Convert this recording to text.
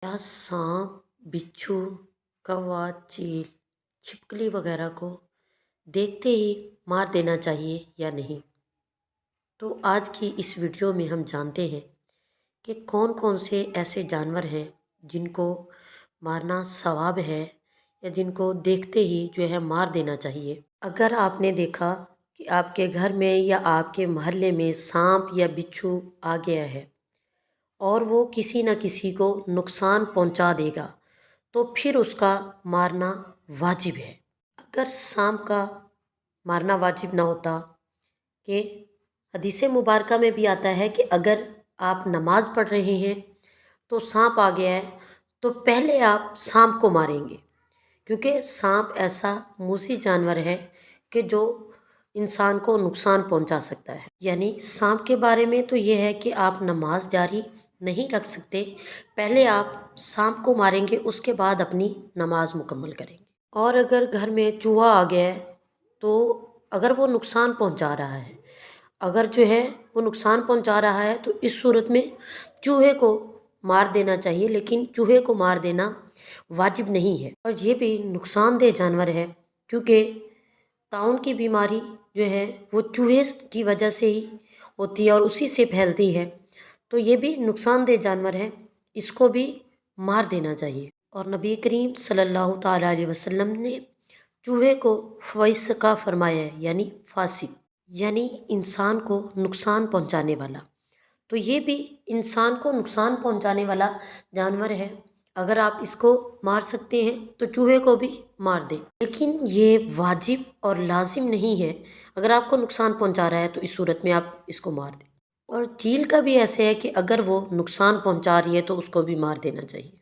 क्या सांप, बिच्छू, कौवा, चील, छिपकली वगैरह को देखते ही मार देना चाहिए या नहीं? तो आज की इस वीडियो में हम जानते हैं कि कौन कौन से ऐसे जानवर हैं जिनको मारना सवाब है या जिनको देखते ही जो है मार देना चाहिए। अगर आपने देखा कि आपके घर में या आपके मोहल्ले में सांप या बिच्छू आ गया है और वो किसी न किसी को नुकसान पहुंचा देगा, तो फिर उसका मारना वाजिब है। अगर सांप का मारना वाजिब ना होता कि हदीस मुबारका में भी आता है कि अगर आप नमाज पढ़ रहे हैं तो सांप आ गया है तो पहले आप सांप को मारेंगे, क्योंकि सांप ऐसा मूसी जानवर है कि जो इंसान को नुकसान पहुंचा सकता है। यानी सांप के बारे में तो ये है कि आप नमाज जारी नहीं रख सकते, पहले आप सांप को मारेंगे उसके बाद अपनी नमाज मुकम्मल करेंगे। और अगर घर में चूहा आ गया है तो अगर वो नुकसान पहुंचा रहा है, अगर जो है वो नुकसान पहुंचा रहा है तो इस सूरत में चूहे को मार देना चाहिए, लेकिन चूहे को मार देना वाजिब नहीं है। और ये भी नुकसानदेह जानवर है, क्योंकि ताउन की बीमारी जो है वो चूहे की वजह से ही होती है और उसी से फैलती है। तो ये भी नुकसानदेह जानवर है, इसको भी मार देना चाहिए। और नबी करीम सल्लल्लाहु ताला अलैहि वसल्लम ने चूहे को फ़ैसका फरमाया है, यानी फासिक, यानी इंसान को नुकसान पहुंचाने वाला। तो ये भी इंसान को नुकसान पहुंचाने वाला जानवर है। अगर आप इसको मार सकते हैं तो चूहे को भी मार दें, लेकिन ये वाजिब और लाजिम नहीं है। अगर आपको नुकसान पहुंचा रहा है तो इस सूरत में आप इसको मार दें। और चील का भी ऐसे है कि अगर वो नुकसान पहुंचा रही है तो उसको भी मार देना चाहिए।